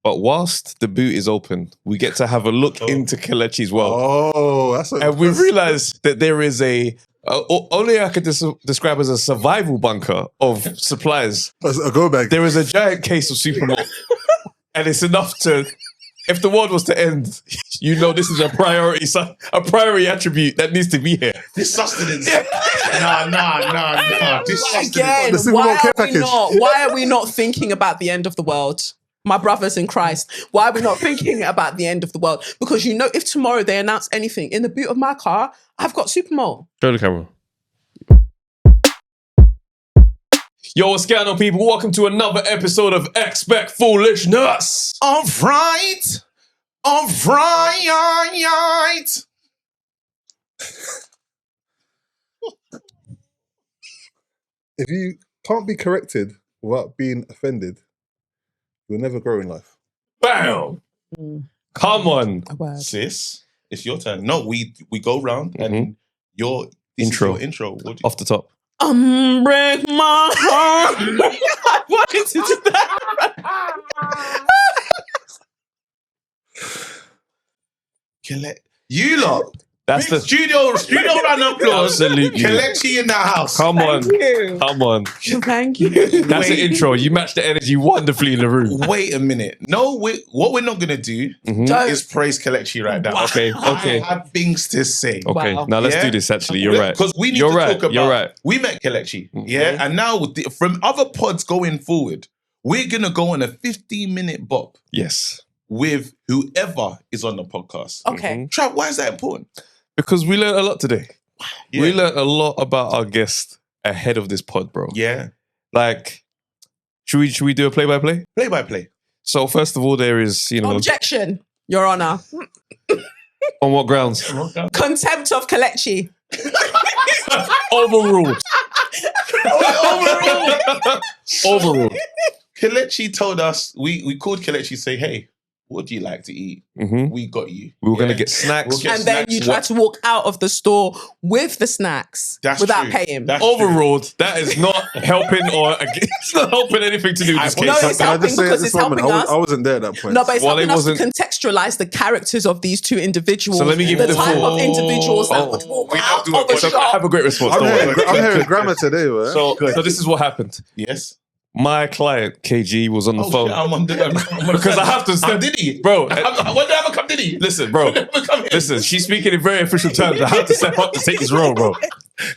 But whilst the boot is open, we get to have a look into Kelechi's world. Oh, and we realize that there is only I could describe as a survival bunker of supplies. A go bag. There is a giant case of Supermalt. And it's enough to, if the world was to end, this is a priority attribute that needs to be here. This sustenance. Nah. This sustenance. Again, why are we not thinking about the end of the world? My brothers in Christ, why are we not thinking about the end of the world? Because if tomorrow they announce anything, in the boot of my car, I've got Supermalt. Show the camera. Yo, what's going on, people? Welcome to another episode of Expect Foolishness. All right. If you can't be corrected without being offended, you'll never grow in life. Bam! Come on, sis. It's your turn. No, we go round and your intro. Off the top. Break my heart. I wanted to do that. You lot. That's the studio round of applause. Absolutely. Kelechi in the house. Come on. Thank you. That's the intro. You match the energy wonderfully in the room. Wait a minute. No, what we're not gonna do is praise Kelechi right now. Wow. Okay. I have things to say. Okay. Wow. Now let's do this. Actually, you're right. Because we need to talk about. You're right. We met Kelechi, and now from other pods going forward, we're gonna go on a 15-minute bop. Yes. With whoever is on the podcast. Okay. Trav, why is that important? Because we learned a lot today. Yeah. We learned a lot about our guest ahead of this pod, bro. Yeah. Like, should we do a play-by-play? Play-by-play. So first of all, there is, Objection, Your Honor. On what grounds? Contempt of Kelechi. Overruled. Overruled. Kelechi told us, we called Kelechi, say, hey, what do you like to eat? We got you. We were going to get snacks. Then you tried to walk out of the store with the snacks without paying. That's overruled. That is not helping it's not helping anything to do with this case. No, it's helping because it's helping us. I wasn't there at that point. No, but it's helping us to contextualize the characters of these two individuals. So let me give you the type of individuals that would walk out of a shop. Have a great response. I'm hearing grammar today, man. So this is what happened. Yes. My client, KG, was on the phone. Shit, because I have to step... Diddy. Bro. When did I ever come Diddy? Listen, bro. Listen, she's speaking in very official terms. I have to step up to take this role, bro.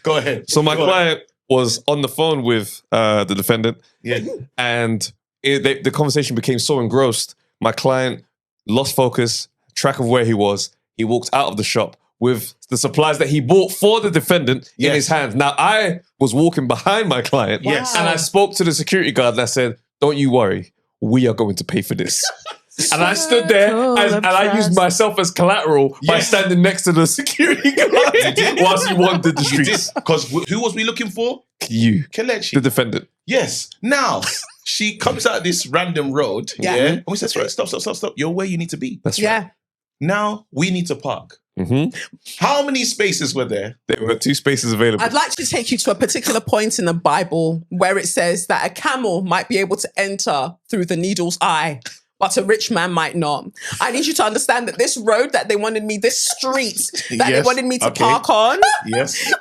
Go ahead. So my client was on the phone with the defendant. Yeah. And the conversation became so engrossed. My client lost focus, track of where he was. He walked out of the shop with the supplies that he bought for the defendant in his hands. Now, I was walking behind my client, and I spoke to the security guard and I said, don't you worry, we are going to pay for this. And I stood there and I used myself as collateral by standing next to the security guard whilst you wandered the streets. Because who was we looking for? You. Kelechi. The defendant. Yes. Now, she comes out this random road, and we said, stop. You're where you need to be. That's right. Now, we need to park. How many spaces were there? There were 2 spaces available. I'd like to take you to a particular point in the Bible where it says that a camel might be able to enter through the needle's eye, but a rich man might not. I need you to understand that this road that they wanted me, this street that they wanted me to park on,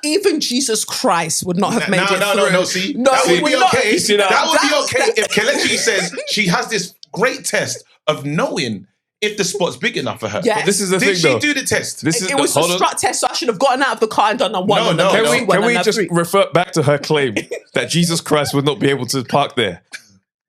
even Jesus Christ would not have made it through. No, see? That would be okay. That would be okay if Kelechi says she has this great test of knowing if the spot's big enough for her. Yes. But this is the thing, though. Did she do the test? It was a strut test, so I should have gotten out of the car and done a one. Can we just revert back to her claim that Jesus Christ would not be able to park there?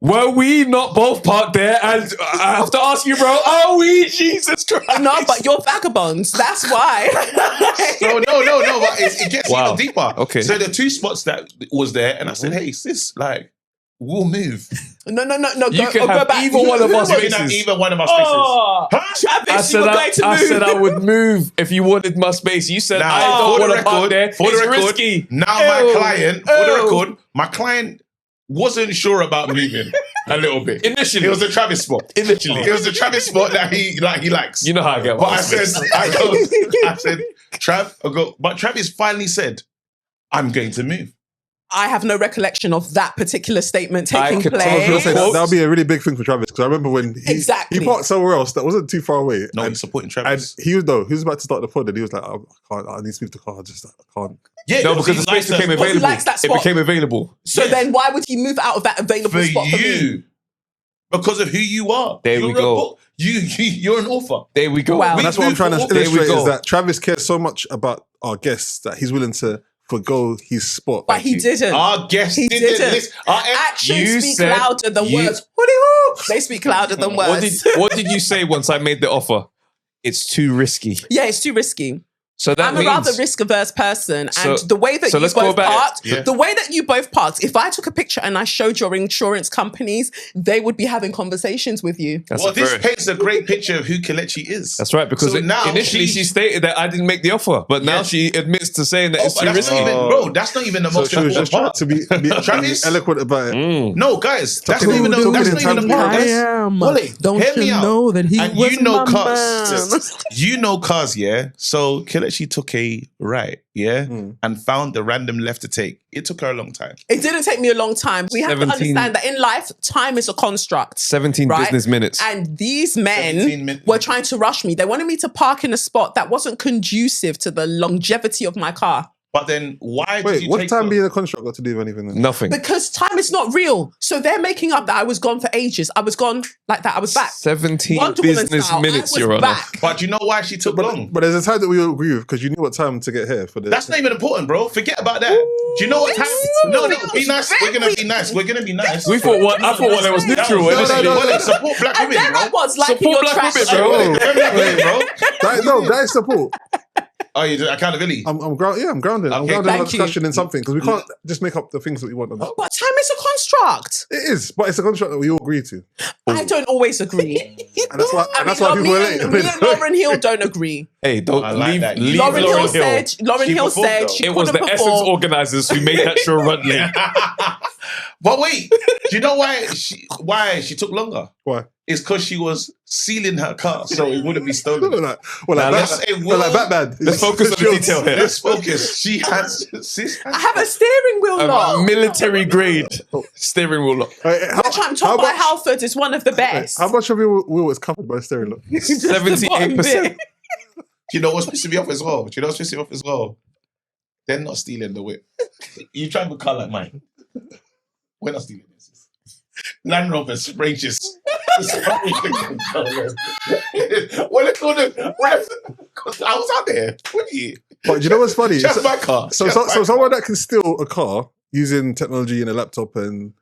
Were we not both parked there? And I have to ask you, bro, are we Jesus Christ? No, but you're vagabonds. That's why. No. But it gets even deeper. Okay. So the 2 spots that was there, and I said, hey, sis, we'll move. No. You can have either one of our spaces. Either one of our spaces. Travis, you were going to move. I said I would move if you wanted my space. You said I don't want to park there. It's risky. Now my client wasn't sure about moving a little bit. Initially. It was a Travis spot. It was a Travis spot that he likes. You know how I get. But I said, Trav, but Travis finally said, I'm going to move. I have no recollection of that particular statement taking could- place. I was gonna Say that would be a really big thing for Travis because I remember when he parked somewhere else that wasn't too far away. No, and, he's supporting and Travis. he was about to start the pod and he was like, I need to move the car. I can't. Yeah, No, because the space became Because he available. likes that It spot. became available. So then why would he move out of that available for spot for me? you. Because of who you are. There You're we a go. book. You're an author. There we go. Wow. And that's what I'm trying to There we illustrate go. is that Travis cares so much about our guests that he's willing to forgo his spot. But he didn't. Our guest He didn't. didn't. Listen, Actions You speak said- louder than you- words. Hooty-hoo! They speak louder than words. What did you say once I made the offer? It's too risky. Yeah, it's too risky. So that I'm means a rather risk-averse person, So- and the way that so you let's go both about it. parked, Yeah. the way that you both parked, if I took a picture and I showed your insurance companies, they would be having conversations with you. That's Well, a this very- paints a great picture of who Kelechi is. That's right, because So now initially she stated that I didn't make the offer, but now Yeah. she admits to saying that it's but too that's risky. not even, bro, that's not even the So most she was important just trying part. to be Travis? eloquent about it. No, guys, that's Talking not even the in that's not even terms the of part. I am. Wally, Don't hear you me out. know that he And was you know my cars. man? You know cars, yeah? So Kelechi took a right, yeah? And found the random left to take. It took her a long time. It didn't take me a long time. We have to 17 understand that in life, time is a construct. 17 Right? business minutes. And these 17 men were trying to rush me. They wanted me to park in a spot that wasn't conducive to the longevity of my car. But then why did Wait, you what take time so- being a construct got to do with anything then? Nothing. Because time is not real. So they're making up that I was gone for ages. I was gone like that. I was back. 17 Wonder Woman business style, minutes, I was Your Honor. back. But you know why she took long? But there's a time that we all agree with because you knew what time to get here for the. That's not even important, bro. Forget about that. Do you know what time? No, be nice. We're gonna be nice. We're gonna be nice. I thought one that was neutral. No, initially. Wally, support black And women, then bro. I was like Support your black trash. women, bro. Oh, Black women, bro. that is support. Oh, you do accountability. I'm grounded. I'm grounded Okay, in thank our discussion in something because we can't just make up the things that we want. But time is a construct. It is, but it's a contract that we all agree to, I don't always agree. and that's why. I And that's mean, why people are me and late. Lauren Hill don't agree. Hey, don't I like leave, that. leave Lauren Hill Hill. said She performed, though. she It was the couldn't Essence perform. organizers who made that show run late. But wait, do you know why she took longer? Why? It's because she was sealing her car so it wouldn't be stolen. Like Now like Batman. Let's focus on the detail here. Let's focus. She has. I have a steering wheel A lock. military grade steering wheel lock. Which I'm told by Halford is one of the best. How much of your wheel is covered by the steering lock? Just the bottom 78%. bit. Do you know what's pissing me off as well? Do you know what's pissing me off as well? They're not stealing the whip. You try to car like mine. We're not stealing this. Land Rover Sprangers. Well, let's go to. I was out there. What are you? But do you know what's funny? Just my car. So Just my car. someone that can steal a car using technology and a laptop and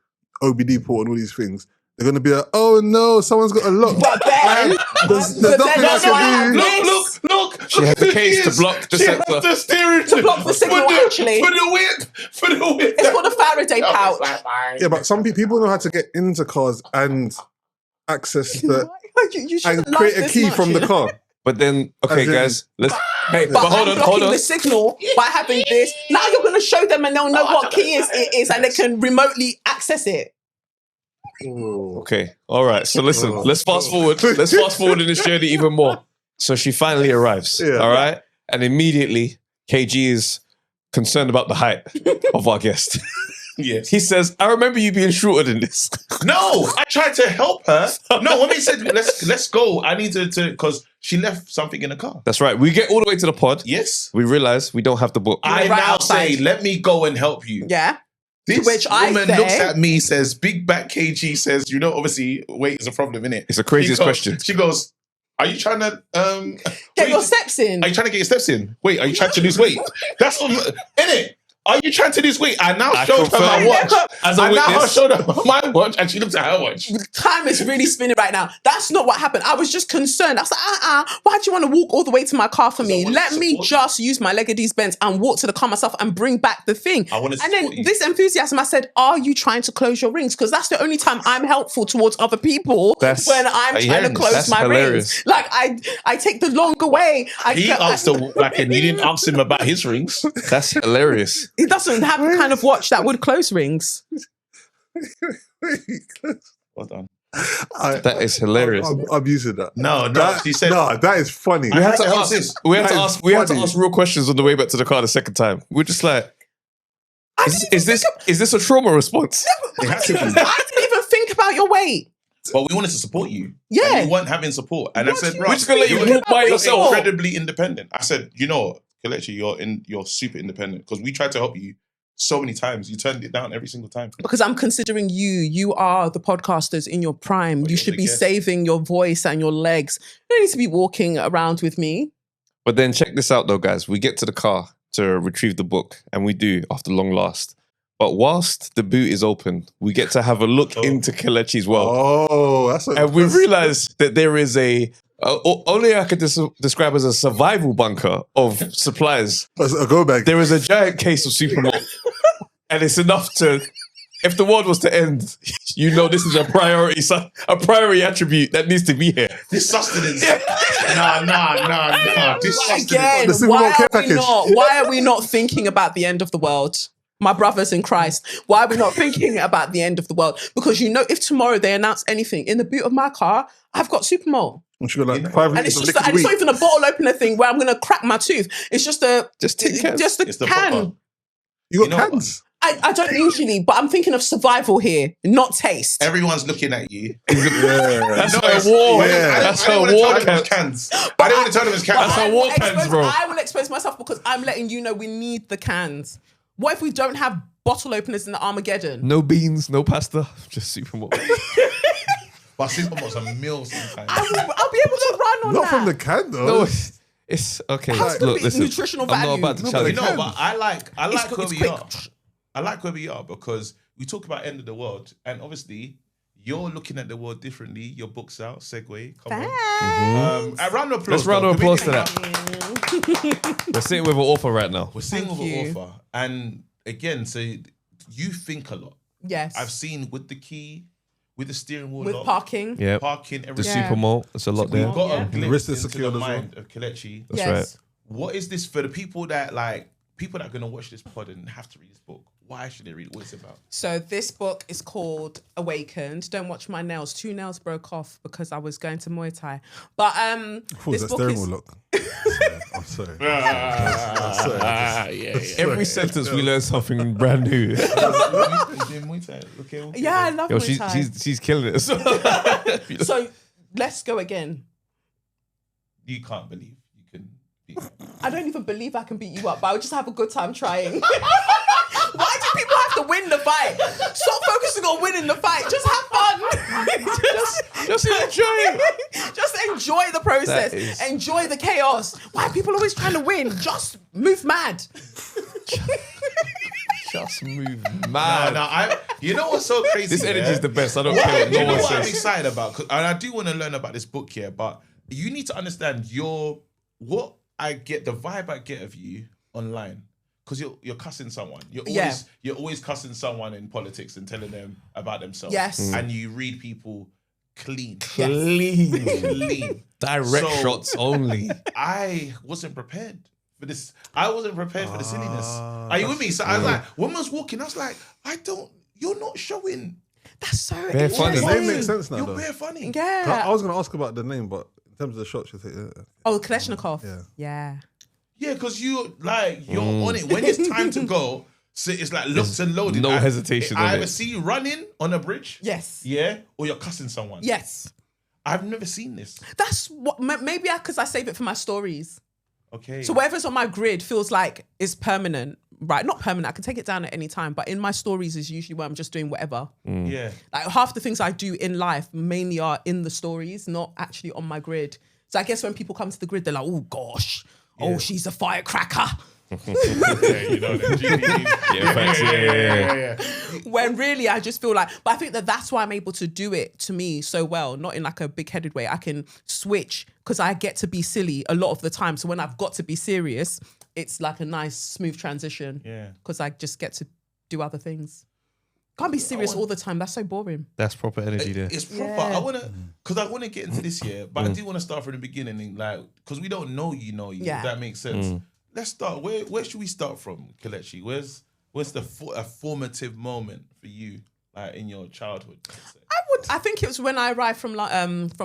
OBD port and all these things, they're going to be like, oh no, someone's got a lock. But then, There's but nothing then I that's why I have can do. this. Look. She has the case to block the She has sensor. the steering To block the signal, actually. For the whip. It's called a Faraday pouch. Yeah, but some people know how to get into cars and access the You shouldn't and like create a this key much, from you the know? car. But then, okay, As in- guys, let's. Hey, But but hold I'm on, blocking hold on. the signal by having this. Now you're going to show them and they'll know what key it is and they can remotely access it. Okay, all right. So listen, let's fast forward. Let's fast forward in this journey even more. So she finally arrives. Yeah. All right, and immediately KG is concerned about the height of our guest. Yes. He says, "I remember you being shorter than this." No, I tried to help her. No, when we said let's go, I need to because she left something in the car. That's right. We get all the way to the pod. Yes. We realize we don't have the book. I Right now outside. say, let me go and help you. Yeah. This which I woman say- looks at me, says, big back KG says, you know, obviously weight is a problem, innit? It's the craziest question. She goes, are you trying to Get your steps in. Are you trying to get your steps in? Wait, are you trying to lose weight? That's what, innit? Are you trying to lose weight? I now I showed her my confirm. watch. As a I now witness. showed her my watch and she looked at her watch. Time is really spinning right now. That's not what happened. I was just concerned. I was like, why do you want to walk all the way to my car for me? wanted Let to me support just use my leg of these bends and walk to the car myself and bring back the thing. I wanted to And then support you. this enthusiasm, I said, are you trying to close your rings? Because that's the only time I'm helpful towards other people That's- when I'm trying to close that's my hilarious. rings. Like I take the longer way. He asked her, like, and you didn't ask him about his rings. That's hilarious. He doesn't have the kind of watch that would close rings. Well done. That is hilarious. I'm using that. No, That, she said, no, that is funny. We had to What the hell ask. is this? We had to That is ask. We had to funny. ask real questions on the way back to the car the second time. We're just like, Is this a trauma response? It has to be. I didn't even think about your weight. But we wanted to support you. Yeah. And you weren't having support. And I said, bro, We're just gonna let you walk by you're yourself. incredibly independent. I said, you know, Kelechi, you're super independent because we tried to help you so many times. You turned it down every single time. Because I'm considering you are the podcasters in your prime. But You you're should the be guest. saving your voice and your legs. You don't need to be walking around with me. But then check this out though, guys. We get to the car to retrieve the book, and we do after long last. But whilst the boot is open, we get to have a look into Kelechi's world. Oh, that's And we realize that there is only I could describe as a survival bunker of supplies. a go bag. There is a giant case of supermalt. And it's enough to, if the world was to end, you know this is a priority attribute that needs to be here. This sustenance. Nah. This sustenance. Again, The Supermalt care package. why are we not thinking about the end of the world? My brothers in Christ, why are we not thinking about the end of the world? Because you know, if tomorrow they announce anything, in the boot of my car, I've got supermalt. And she got like 5 And it's liters of just liquid and it's not wheat. even a bottle opener thing where I'm gonna crack my tooth. It's just a tin cans. just a It's the can. proper- You got You know what? cans. I don't usually, but I'm thinking of survival here, not taste. Everyone's looking at you. That's No, a war. yeah. That's I a didn't want to war tell them it was camp. cans. I didn't want to tell them it was cans. That's I a will war cans, expose- bro. I will expose myself because I'm letting you know we need the cans. What if we don't have bottle openers in the Armageddon? No beans, no pasta, just supermalt. But supermarkets are meals sometimes. I'll be able to run on Not that. from the can though. No, it's okay. How's it gonna Look, be listen. nutritional I'm not value? about to No, challenge. You know, but I like It's where we quick. are. I like where we are because we talk about end of the world, and obviously you're looking at the world differently. Your book's out. Segue. Come on. A round of applause. Let's round of though. applause to that. We're sitting with an author right now. We're sitting Thank with you. an author, and again, so you think a lot. Yes. I've seen with the key, with the steering wheel, with lock, parking. Yeah, parking, the everything. Yeah. supermalt. There's a lot We've there. got Yeah. a The glimpse wrist is into secured the as well. mind of Kelechi. That's Yes. right. What is this for the people that are going to watch this pod and have to read this book? Why should they read it? What's it about? So this book is called Awakened. Don't watch my nails. 2 nails broke off because I was going to Muay Thai. But Who was this that book steering is wheel lock? I'm sorry. I'm sorry. Every sentence we learn something brand new. You doing Muay Thai? Okay. yeah, I love Yo, Muay Thai. she's killing it. So let's go again. You can't believe you can be. I don't even believe I can beat you up, but I'll just have a good time trying. Why do people have to win the fight? Stop focusing on winning the fight. Just have fun. Just enjoy it. Just enjoy the process. That is- Enjoy the chaos. Why are people always trying to win? Just move mad. Just move No, mad. you know what's so crazy? This energy is the best. I don't What- care what you no know one what I'm says. excited about? And I do want to learn about this book here, but you need to understand what I get, the vibe I get of you online. Because you're cussing someone. You're always cussing someone in politics and telling them about themselves. Yes. And you read people clean. Clean. Direct So- shots only. I wasn't prepared for this. I wasn't prepared for the silliness. Are you with me? So I was like, when I was walking, I was like, you're not showing. That's so Bare funny. The interesting. name makes sense now You're though. very funny. Yeah. I was going to ask about the name, but in terms of the shots, you think, Oh, Kalashnikov. Yeah. Yeah. Yeah, because you're on it. When it's time to go, so it's like locked and loaded. no hesitation I on either it. see you running on a bridge, Yes. yeah, or you're cussing someone. Yes. I've never seen this. That's what. Maybe because I save it for my stories. Okay. So whatever's on my grid feels like it's permanent, right? Not permanent. I can take it down at any time. But in my stories is usually where I'm just doing whatever. yeah. Like half the things I do in life mainly are in the stories, not actually on my grid. So I guess when people come to the grid, they're like, oh gosh, oh she's a firecracker. Yeah, you know that. Yeah, facts. Yeah. When really I just feel like, but I think that's why I'm able to do it to me so well, not in like a big-headed way. I can switch because I get to be silly a lot of the time. So when I've got to be serious, it's like a nice smooth transition. Yeah. Because I just get to do other things. Can't be serious all the time. That's so boring. That's proper energy there. It's proper. Yeah. I want to get into this year, but I do want to start from the beginning, like because we don't know you. Yeah. If that makes sense. Let's start. Where should we start from, Kelechi? Where's the a formative moment for you, like in your childhood? let's say? I think it was when I arrived from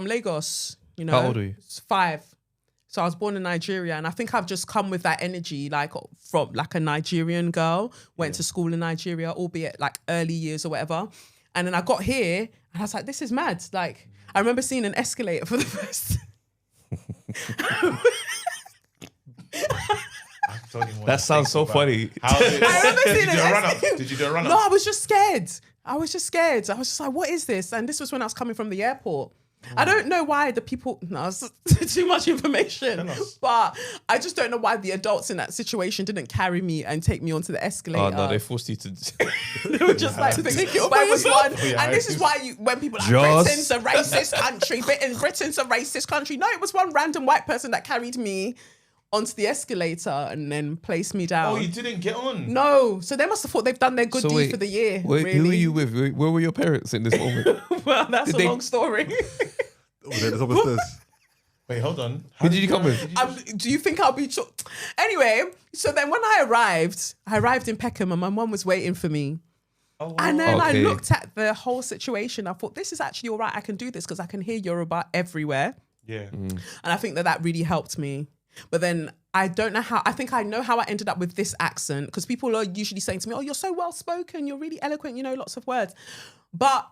Lagos. You know, How old are you? 5. So I was born in Nigeria, and I think I've just come with that energy, like from like a Nigerian girl, went to school in Nigeria, albeit like early years or whatever. And then I got here and I was like, this is mad. Like, I remember seeing an escalator for the first That sounds so funny. I remember seeing an escalator. Did you do a run-up? No, I was just scared. I was just like, what is this? And this was when I was coming from the airport. I don't know why the people, no, it's too much information, but I just don't know why the adults in that situation didn't carry me and take me onto the escalator. Oh no, they forced you to. They were just like, take it all by yourself. And this is why when people are like, Britain's a racist country, Britain's a racist country. No, it was one random white person that carried me onto the escalator and then placed me down. Oh, you didn't get on? No. So they must have thought they've done their good deed for the year. Wait, really. who were you with? Where were your parents in this moment? Well, that's a long story. Wait, hold on. Who did you come with? Do you think I'll be... Anyway, so then when I arrived in Peckham and my mum was waiting for me. Oh, wow. And then I looked at the whole situation. I thought, this is actually all right. I can do this because I can hear Yoruba everywhere. Yeah. And I think that really helped me. But then I don't know how, I think I know how I ended up with this accent because people are usually saying to me, oh, you're so well spoken, you're really eloquent, you know, lots of words. But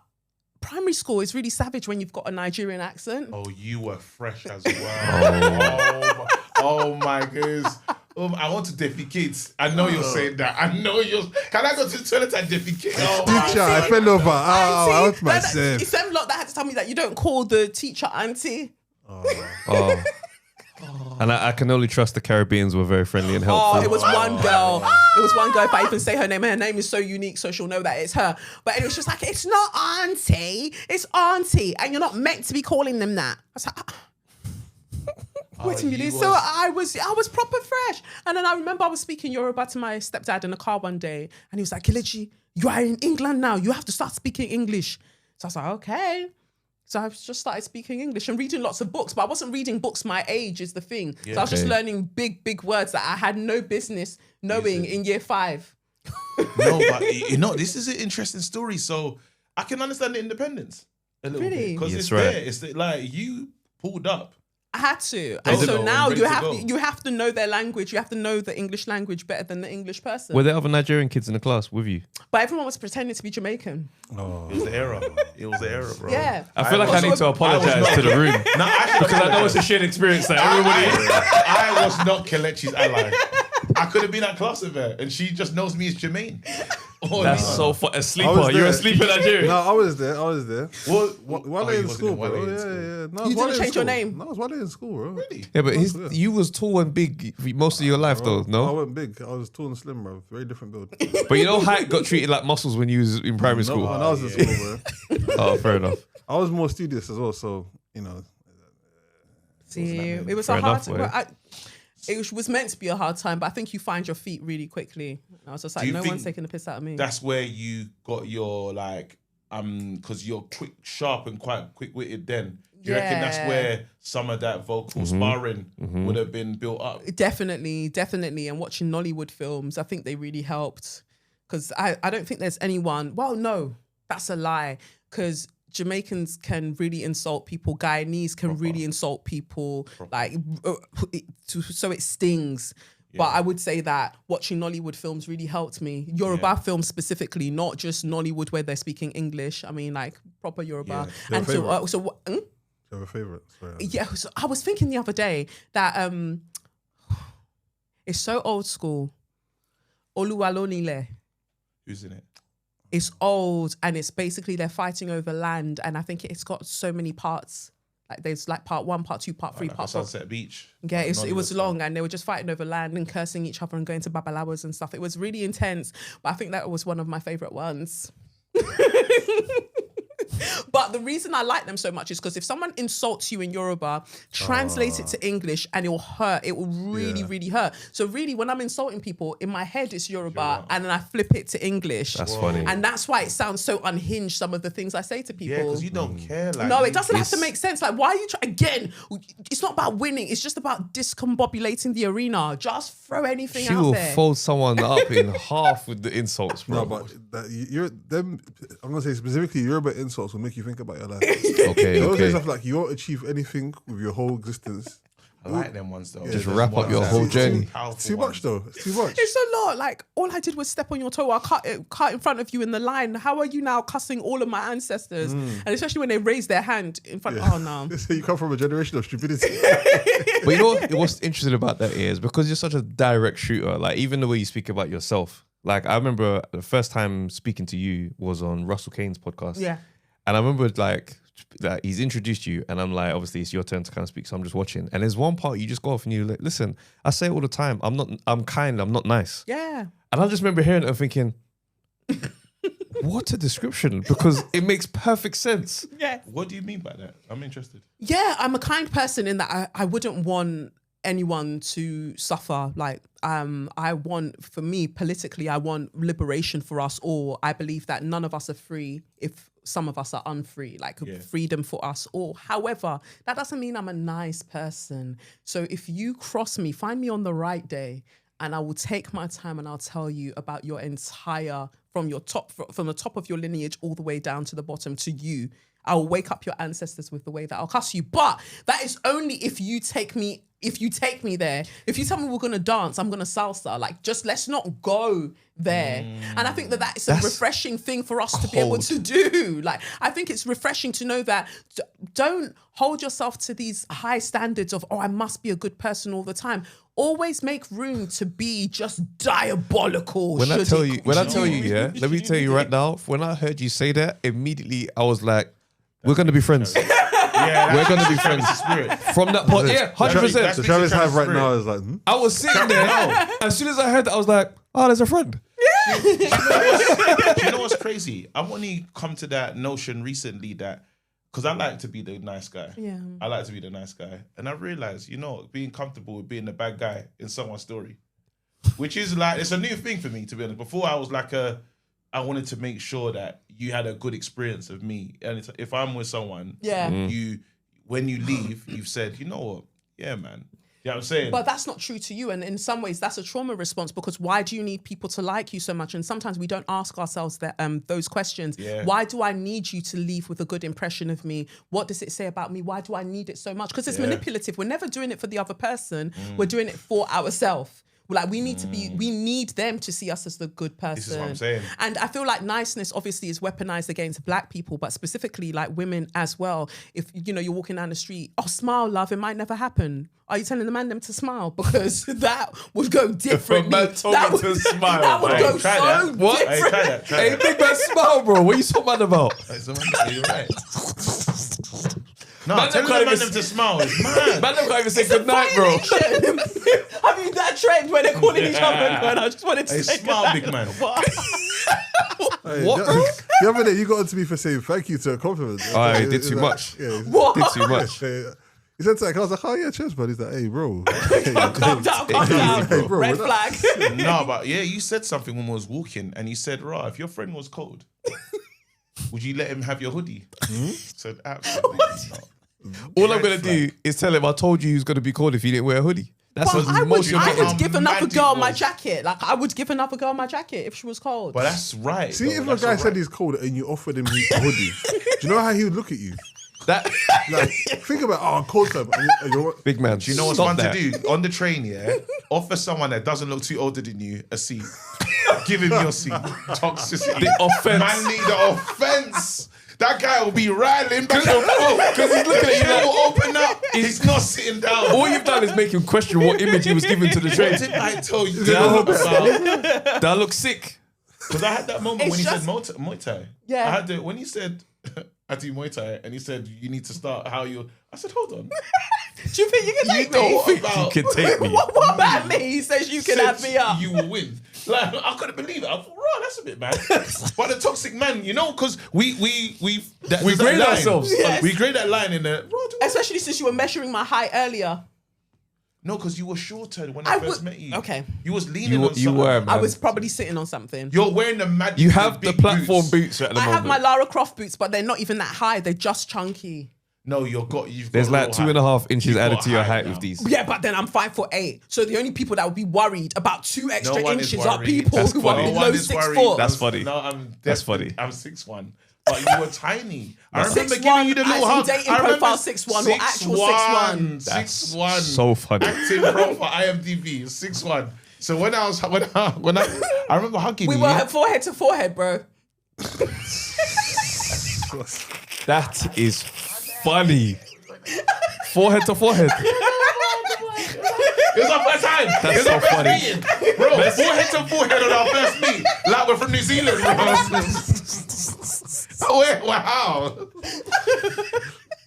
primary school is really savage when you've got a Nigerian accent. Oh, you were fresh as well. Oh my goodness. I want to defecate. I know you're saying that. I know you're. Can I go to the toilet and defecate? Oh, teacher, I fell over. I want myself. It's them lot that had to tell me that you don't call the teacher auntie. And I can only trust the Caribbeans were very friendly and helpful. Oh, it was one girl. It was one girl. If I even say her name is so unique, so she'll know that it's her. But it was just like, it's not auntie, it's auntie, and you're not meant to be calling them that. I was like, wait a minute. So I was proper fresh, and then I remember I was speaking Yoruba to my stepdad in the car one day, and he was like, Kelechi, you are in England now. You have to start speaking English. So I was like, okay. So I've just started speaking English and reading lots of books, but I wasn't reading books my age is the thing. So I was just learning big words that I had no business knowing in year 5. No, but you know, this is an interesting story. So I can understand the independence a little bit. Because it's there. It's like you pulled up. I had to. And so now you have to know their language. You have to know the English language better than the English person. Were there other Nigerian kids in the class with you? But everyone was pretending to be Jamaican. Oh. It was the era. It was the era, bro. Yeah. I feel like I need to apologize to the room. Because I know it's a shared experience that everybody... I was not Kelechi's ally. I could have been at class with her and she just knows me as Jermaine. That's so fun. A sleeper. You're a sleeper Nigerian. No, I was there. Well, Wale in school, bro. Yeah. No, you didn't change your name? No, I was Wale in school, bro. Really? Yeah, but you was tall and big most of your life, though, no? I wasn't big. I was tall and slim, bro. Very different build. But you know height got treated like muscles when you was in primary school? When I was in school, bro. Oh, fair enough. I was more studious as well, so, you know. See, it was a hard time. It was meant to be a hard time, but I think you find your feet really quickly. I was just like, no one's taking the piss out of me. That's where you got your because you're quick, sharp, and quite quick-witted. Then do you reckon that's where some of that vocal sparring would have been built up? Definitely. And watching Nollywood films, I think they really helped. Because I don't think there's anyone. Well, no, that's a lie. Because Jamaicans can really insult people. Guyanese can really insult people. So it stings. Yeah. But I would say that watching Nollywood films really helped me. Yoruba films specifically, not just Nollywood where they're speaking English. I mean, like proper Yoruba. Yeah. And so you have a favorite? Sorry, yeah, so I was thinking the other day that it's so old school. Oluwalonile. Who's in it? It's old and it's basically they're fighting over land, and I think it's got so many parts. Like there's like part 1, part 2, part 3, part 4. Sunset Beach. Yeah, it was long and they were just fighting over land and cursing each other and going to babalawas and stuff. It was really intense, but I think that was one of my favorite ones. But the reason I like them so much is because if someone insults you in Yoruba, translate it to English and it will hurt. It will really hurt. So really, when I'm insulting people, in my head it's Yoruba and then I flip it to English. That's funny. And that's why it sounds so unhinged, some of the things I say to people. Yeah, because you don't care. Like, no, it doesn't have to make sense. Like, why are you trying? Again, it's not about winning. It's just about discombobulating the arena. Just throw anything she out will there. fold someone up in half with the insults, bro. No, but I'm going to say specifically Yoruba insults will make you think about your life. Okay. Those stuff like you won't achieve anything with your whole existence. I like them ones though. Just There's wrap up ones your that whole are journey. powerful It's too ones. much though. It's too much. It's a lot. Like, all I did was step on your toe. I cut in front of you in the line. How are you now cussing all of my ancestors? And especially when they raise their hand in front. Oh no. So you come from a generation of stupidity. But you know what's interesting about that is because you're such a direct shooter, like even the way you speak about yourself. Like I remember the first time speaking to you was on Russell Kane's podcast. Yeah. And I remember like that he's introduced you and I'm like, obviously it's your turn to kind of speak. So I'm just watching. And there's one part you just go off and you're like, listen, I say it all the time. I'm kind, I'm not nice. Yeah. And I just remember hearing it and thinking, what a description, because it makes perfect sense. Yeah. What do you mean by that? I'm interested. Yeah, I'm a kind person in that I wouldn't want anyone to suffer. Like, I want, for me, politically, I want liberation for us all. I believe that none of us are free if some of us are unfree, like freedom for us all. However, that doesn't mean I'm a nice person. So if you cross me, find me on the right day, and I will take my time and I'll tell you about your entire, from the top of your lineage all the way down to the bottom to you. I'll wake up your ancestors with the way that I'll cuss you. But that is only if you take me there. If you tell me we're going to dance, I'm going to salsa. Like, just let's not go there. And I think that is a refreshing thing for us to be able to do. Like, I think it's refreshing to know that don't hold yourself to these high standards of, oh, I must be a good person all the time. Always make room to be just diabolical. When I tell you, yeah, let me tell you right now, when I heard you say that, immediately I was like, we're going to be friends. Yeah, We're going to be friends. Spirit. From that point, yeah, 100%. The Travis Hive right now is like, I was sitting there, as soon as I heard that, I was like, oh, there's a friend. Do you know what's crazy? I've only come to that notion recently that, because I like to be the nice guy. Yeah. I like to be the nice guy. And I realized, being comfortable with being the bad guy in someone's story, which is like, it's a new thing for me, to be honest. Before I was like I wanted to make sure that you had a good experience of me. And if I'm with someone, when you leave, you've said, you know what? Yeah, man. You know what I'm saying? But that's not true to you. And in some ways, that's a trauma response, because why do you need people to like you so much? And sometimes we don't ask ourselves that those questions. Yeah. Why do I need you to leave with a good impression of me? What does it say about me? Why do I need it so much? Because it's manipulative. We're never doing it for the other person. We're doing it for ourselves. Like, we need them to see us as the good person. This is what I'm saying. And I feel like niceness obviously is weaponized against black people, but specifically like women as well. If, you're walking down the street, oh, smile, love, it might never happen. Are you telling the man them to smile? Because that would go differently. If a man told me to smile, that would go try so that. What? Hey, try that. Hey, big man, smile, bro. What are you so mad about? You're right. No, Man, tell them them to smile. It's mad. Man, don't even say good night, bro. Have you that trend where they're calling each other? And I just wanted to Hey, say smile, big man. hey, What, bro? the other day you got onto me for saying thank you to a compliment. Oh, he did too much. Yeah, What? Did too much. he said something. I was like, oh yeah, cheers, bud. He's like, hey, bro. Calm down. Hey, bro, Red we're not- flag. No, but yeah, you said something when we was walking, and you said, "Rah, if your friend was cold, would you let him have your hoodie?" I said, absolutely not. All I'm going to do is tell him I told you he was going to be cold if he didn't wear a hoodie. That's But the I most would how give another mad girl it my was. jacket. Like, I would give another girl my jacket if she was cold. But that's right. See, though, if a that's guy all said right. he's cold and you offered him a hoodie, do you know how he would look at you? That Like, think about, oh, I'm cold, sir. but you're- big man. Do you know what's stop fun that. to do? On the train, yeah? Offer someone that doesn't look too older than you a seat. Give him your seat. Toxicity. The offense. Man need the offense. That guy will be rattling back and forth. Because he's looking at you like, will open up. He's not sitting down. all you've done is make him question what image he was given to the train. What did I tell you That about? looks, that looks sick. Because I had that moment It's when he just- said Muay Thai. Yeah. I had to, when he said, I do Muay Thai, and he said, you need to start how you... I said, hold on. Do you think you can take me? don't think about- you can take me? What about me? He says you can have me up. You will win. Like, I couldn't believe it. I thought, right, that's a bit mad. But the toxic man, because we grade ourselves. Yes. We grade that line in the... Especially since you were measuring my height earlier. No, because you were shorter when I first met you. Okay. You was leaning You on something. were, man. I was probably sitting on something. You're wearing the mad... You have the big platform boots at the I moment. have my Lara Croft boots, but they're not even that high. They're just chunky. No, you've got There's like real 2.5 inches You've added got to your height height now. with these. Yeah, but then I'm 5'8". So the only people that would be worried about 2 extra one is inches are worried. people That's who funny. are No below one is 6 worried. foot. That's funny. No, I'm That's funny. I'm 6'1", but you were tiny. I remember 6'1", giving you the little hug. dating I remember profile 6'1" or actual 6'1". 6'1". So funny. Acting profile IMDb 6'1". So when I remember hugging We you. were forehead to forehead, bro. That is funny. Forehead to forehead. It was our first time. That's it was so our first funny. meeting. Bro, forehead to forehead on our first meet. Like we're from New Zealand, bro. Wow.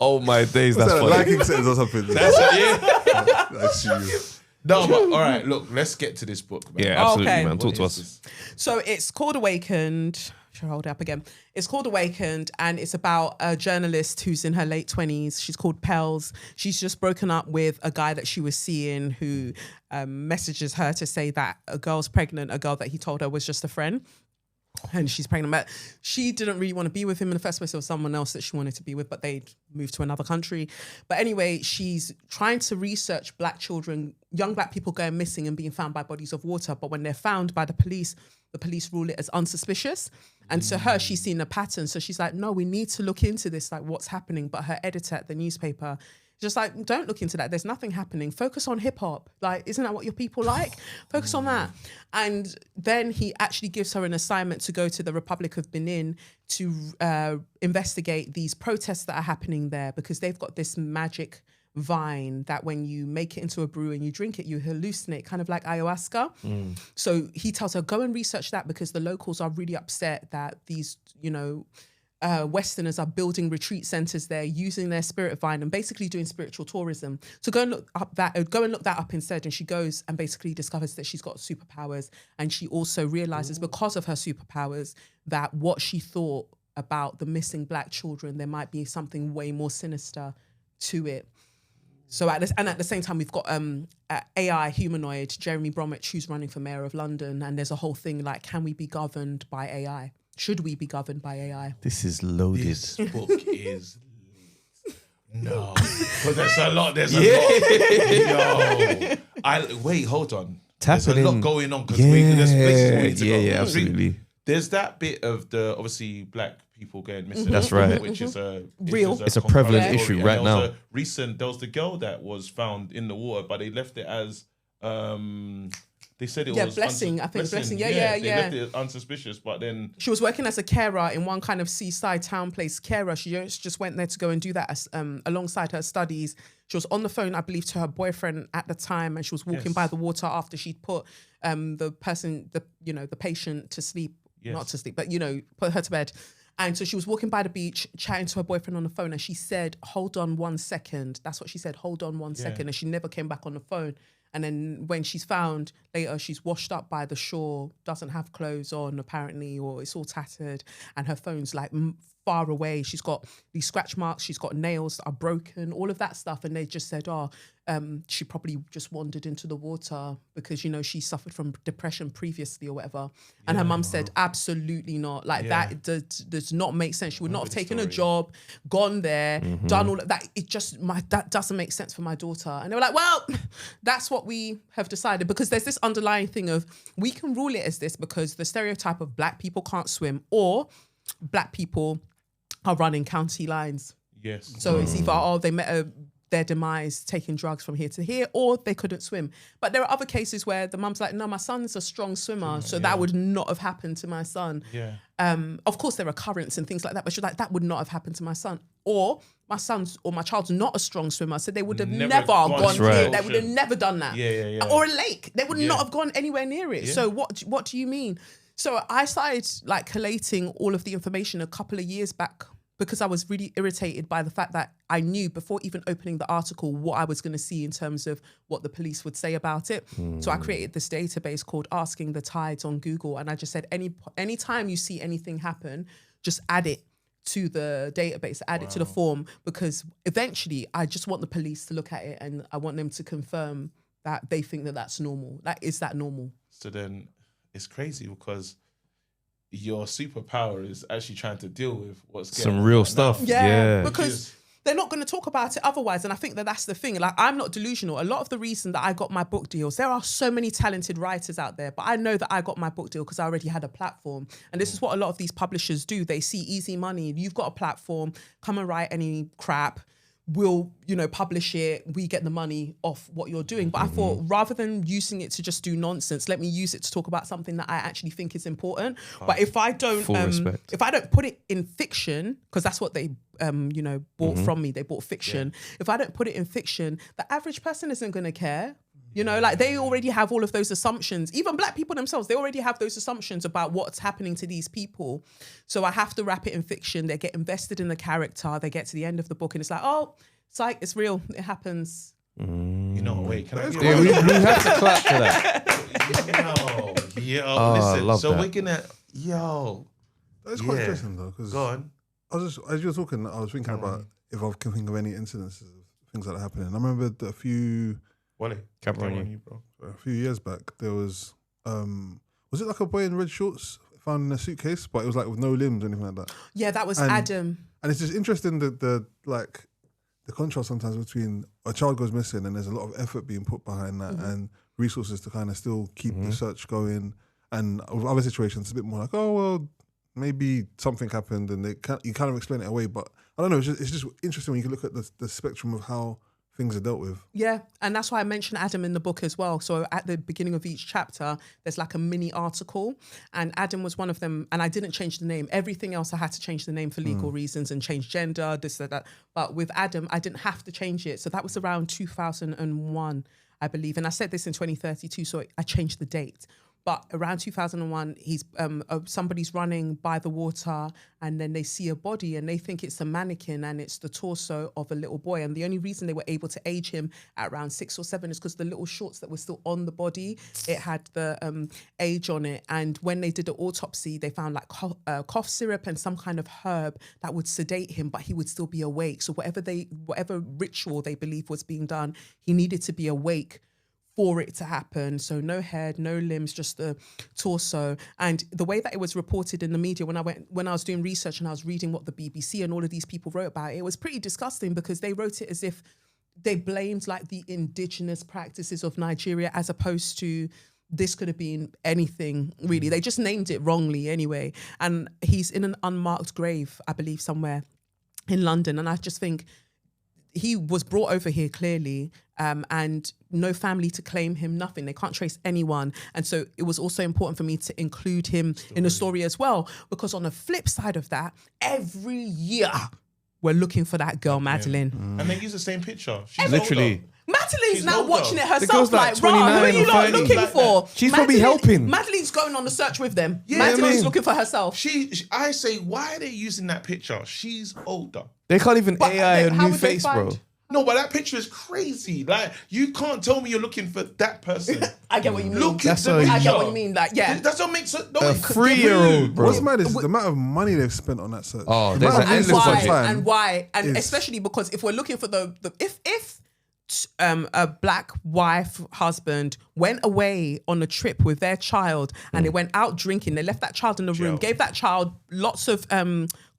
Oh my days, that's Is that funny. liking settings or something? That's it. That's you. No, but all right, look, let's get to this book, man. Yeah, absolutely, Okay. man. Talk What to is us. So it's called Awakened. Should I hold it up again? It's called Awakened, and it's about a journalist who's in her late 20s. She's called Pels. She's just broken up with a guy that she was seeing who messages her to say that a girl's pregnant, a girl that he told her was just a friend. And she's pregnant, but she didn't really want to be with him in the first place. There was someone else that she wanted to be with, but they'd moved to another country. But anyway, she's trying to research black children, young black people going missing and being found by bodies of water. But when they're found by the police rule it as unsuspicious. And to her, she's seen a pattern. So she's like, no, we need to look into this, like what's happening. But her editor at the newspaper just like, don't look into that. There's nothing happening. Focus on hip hop. Like, isn't that what your people like? Focus on that. And then he actually gives her an assignment to go to the Republic of Benin to investigate these protests that are happening there, because they've got this magic vine that when you make it into a brew and you drink it, you hallucinate, kind of like ayahuasca. So he tells her, go and research that, because the locals are really upset that these, Westerners are building retreat centers there, using their spirit vine and basically doing spiritual tourism. So go and look that up instead. And she goes and basically discovers that she's got superpowers. And she also realizes because of her superpowers that what she thought about the missing black children, there might be something way more sinister to it. So at the same time, we've got AI humanoid Jeremy Bromwich, who's running for mayor of London. And there's a whole thing like, can we be governed by AI? Should we be governed by AI? This is loaded. This book is no, but there's a lot. There's a lot. Wait, hold on. There's a lot going on because there's places we need to go. Absolutely. There's that bit of the obviously black people going missing. That's right. Which is Real. It's a prevalent concurrent issue story. right And there was now. there was the girl that was found in the water, but they left it as they said it was Blessing. I think Blessing. They Yeah. left it unsuspicious, but then She was working as a carer in one kind of seaside town place. Carer. She just went there to go and do that as, alongside her studies. She was on the phone, I believe, to her boyfriend at the time, and she was walking by the water after she'd put the patient to sleep. Not to sleep, but put her to bed. And so she was walking by the beach, chatting to her boyfriend on the phone, and she said, "Hold on 1 second." That's what she said. Hold on 1 second, and she never came back on the phone. And then when she's found later, she's washed up by the shore, doesn't have clothes on apparently, or it's all tattered, and her phone's like far away. She's got these scratch marks, she's got nails that are broken, all of that stuff. And they just said, she probably just wandered into the water because, she suffered from depression previously or whatever. And her mum said, absolutely not. Like that does not make sense. She would not have taken a job, gone there, done all of that. That doesn't make sense for my daughter. And they were like, well, that's what we have decided, because there's this underlying thing of, we can rule it as this because the stereotype of black people can't swim, or black people are running county lines. yes. So it's either, they met their demise taking drugs from here to here, or they couldn't swim. But there are other cases where the mum's like, no, my son's a strong swimmer, so that would not have happened to my son. Yeah. Of course, there are currents and things like that, but she's like, that would not have happened to my son. Or my child's not a strong swimmer, so they would have never gone right. here. They would have never done that. Yeah. Or a lake. They would not have gone anywhere near it. So what do you mean? So I started like collating all of the information a couple of years back, because I was really irritated by the fact that I knew before even opening the article what I was going to see in terms of what the police would say about it. So I created this database called Asking the Tides on Google. And I just said, any time you see anything happen, just add it to the database, add it to the form, because eventually I just want the police to look at it and I want them to confirm that they think that that's normal. Like, is that normal? So then it's crazy because your superpower is actually trying to deal with what's going on Some real right stuff. now. Yeah, Yeah. because they're not going to talk about it otherwise. And I think that that's the thing. Like, I'm not delusional. A lot of the reason that I got my book deals, there are so many talented writers out there, but I know that I got my book deal because I already had a platform. And this is what a lot of these publishers do. They see easy money. You've got a platform, come and write any crap. We'll, publish it. We get the money off what you're doing. But I thought, rather than using it to just do nonsense, let me use it to talk about something that I actually think is important. But if I don't, if I don't put it in fiction, because that's what they, bought from me. They bought fiction. Yeah. If I don't put it in fiction, the average person isn't going to care. They already have all of those assumptions. Even Black people themselves, they already have those assumptions about what's happening to these people. So I have to wrap it in fiction. They get invested in the character. They get to the end of the book and it's like, oh, it's like, it's real. It happens. Wait, can I? We have to clap for that. Listen. So that. we're gonna, That's quite interesting though, because go on. I was just, as you were talking, I was thinking about if I can think of any incidences of things like that happening. I remember a few years back, there was it like a boy in red shorts found in a suitcase, but it was like with no limbs or anything like that? Yeah, that was Adam. And it's just interesting that the contrast sometimes between a child goes missing and there's a lot of effort being put behind that and resources to kind of still keep the search going. And with other situations, it's a bit more like, oh, well, maybe something happened and you kind of explain it away. But I don't know, it's just interesting when you can look at the spectrum of how things are dealt with. Yeah, and that's why I mentioned Adam in the book as well. So at the beginning of each chapter, there's like a mini article, and Adam was one of them. And I didn't change the name. Everything else I had to change the name for legal reasons and change gender, this, that. But with Adam, I didn't have to change it. So that was around 2001, I believe. And I said this in 2032, so I changed the date. But around 2001, he's somebody's running by the water and then they see a body and they think it's a mannequin and it's the torso of a little boy. And the only reason they were able to age him at around 6 or 7 is because the little shorts that were still on the body, it had the age on it. And when they did the autopsy, they found like cough syrup and some kind of herb that would sedate him, but he would still be awake. So whatever ritual they believe was being done, he needed to be awake for it to happen. So no head, no limbs, just the torso. And the way that it was reported in the media when I was doing research and I was reading what the BBC and all of these people wrote about it was pretty disgusting because they wrote it as if they blamed like the indigenous practices of Nigeria as opposed to this could have been anything really. They just named it wrongly anyway. And he's in an unmarked grave, I believe, somewhere in London. And I just think he was brought over here clearly and no family to claim him, nothing. They can't trace anyone. And so it was also important for me to include him in the story as well, because on the flip side of that, every year we're looking for that girl, Madeline. And they use the same picture. She's literally. older. Madeline's She's now older. watching it The herself girl's like like, who are 29 you or lot 30. looking Like for? She's probably helping. Madeline's going on the search with them. Yeah, Madeline's I mean- looking for herself. I say, why are they using that picture? She's older. They can't even But AI a how new would they face, bro. find- No, but that picture is crazy. Like, you can't tell me you're looking for that person. I get what you mean. Look at That's the so picture. I get what you mean. Like, yeah. That don't make sense. A 3-year-old, bro. What's mad is the amount of money they've spent on that search. Oh, The there's amount an of endless resource budget. time And why? And is- especially because if we're looking for if a black wife, husband went away on a trip with their child and they went out drinking, they left that child in the room, gave that child lots of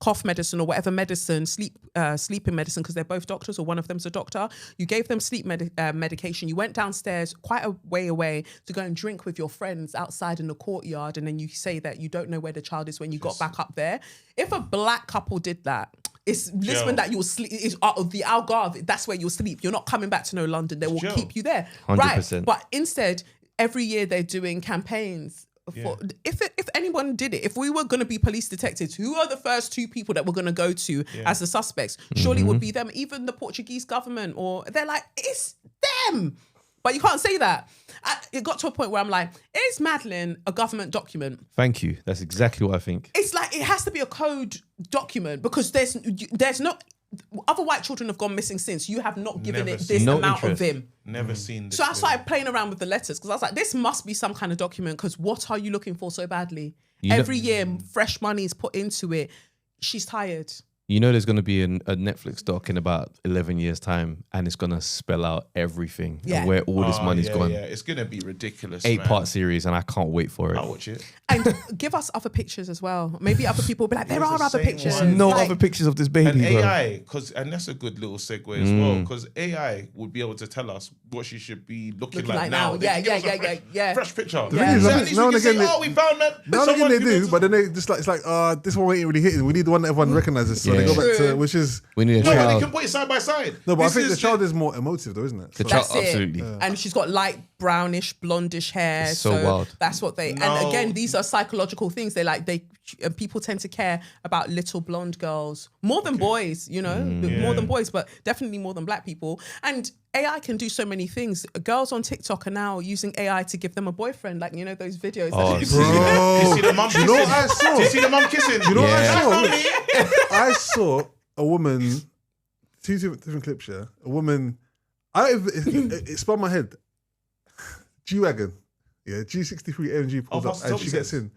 cough medicine or whatever medicine, sleeping medicine, because they're both doctors or one of them's a doctor. You gave them sleep medication. You went downstairs quite a way away to go and drink with your friends outside in the courtyard, and then you say that you don't know where the child is when you got back up there. If a black couple did that, it's Lisbon that you'll sleep. Is the Algarve. That's where you'll sleep. You're not coming back to no London. They will keep you there, 100%. right? But instead, every year they're doing campaigns. For, if anyone did it, if we were going to be police detectives, who are the first 2 people that we're going to go to as the suspects? Surely it would be them. Even the Portuguese government, or they're like, it's them. But you can't say that. It got to a point where I'm like, is Madeline a government document? Thank you. That's exactly what I think. It's like, it has to be a code document because there's no, other white children have gone missing since. You have not given Never it this seen. No amount interest. of him. Never seen this. So I started playing around with the letters because I was like, this must be some kind of document because what are you looking for so badly? Every year, fresh money is put into it. She's tired. You know, there's going to be a Netflix doc in about 11 years' time, and it's going to spell out everything and where all this money's gone. Yeah, it's going to be ridiculous. 8-part series, and I can't wait for it. I'll watch it. And give us other pictures as well. Maybe other people will be like, there are other pictures. There's no Like, other pictures of this baby, And bro. AI, and that's a good little segue as well, because AI would be able to tell us what she should be looking like now. They Yeah, can give us a fresh picture. The thing is, So I at think least now we and can again, say, we found that. now and again they do, but then they just like, it's like, this one ain't really hitting. We need the one that everyone recognizes. So they go back to, which is... We need a No, but child. they can put it side by side. No, but I This think is the child is more emotive though, isn't it? The So- child, That's it. absolutely. And she's got light brownish, blondish hair. It's so wild. That's what they. No. And again, these are psychological things. People tend to care about little blonde girls more than boys. You know, more than boys, but definitely more than black people. And AI can do so many things. Girls on TikTok are now using AI to give them a boyfriend. Like, you know, those videos. Oh, You see the mum You kissing? know what I saw? Do you see the mum kissing? You know what Yeah. I saw? Mommy. I saw a woman, two different clips here. A woman, it spun my head. G-Wagon. Yeah, G63 AMG pulls Pastor up and Toby she gets says. in.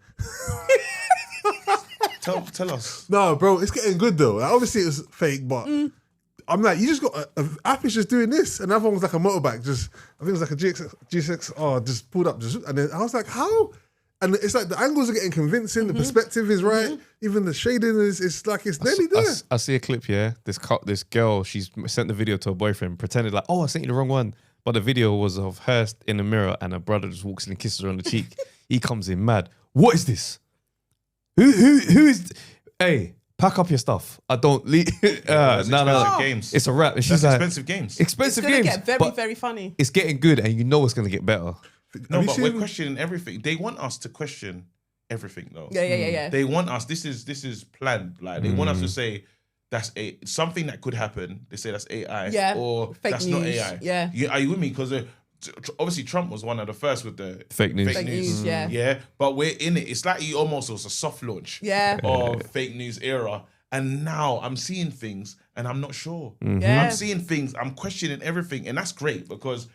Tell us. No, bro, it's getting good though. Like, obviously it was fake, but I'm like, you just got a app is just doing this, and the other one was like a motorbike. Just I think it was like a G6R, just pulled up, and then I was like, how? And it's like the angles are getting convincing, the perspective is right, even the shading is. It's like it's nearly there. I see a clip here. This girl, she's sent the video to her boyfriend, pretended like, oh, I sent you the wrong one. But the video was of her in the mirror, and her brother just walks in and kisses her on the cheek. He comes in mad. What is this? Who is? Hey, pack up your stuff. I don't leave. No. Games. It's a wrap. And she's That's like, expensive games. It's expensive going to games. get very, but very funny. it's getting good, and you know it's going to get better. No, Have you but we're seen- questioning everything. They want us to question everything, though. Yeah. They want us. This is planned. Like they want us to say that's something that could happen. They say that's AI. Yeah. Or Fake that's not news. AI. Yeah. Are you with me? Because obviously Trump was one of the first with the Fake news. Fake news, yeah. Yeah. But we're in it. It's like he almost was a soft launch. Yeah. Of fake news era. And now I'm seeing things and I'm not sure. Yeah. I'm seeing things. I'm questioning everything, and that's great because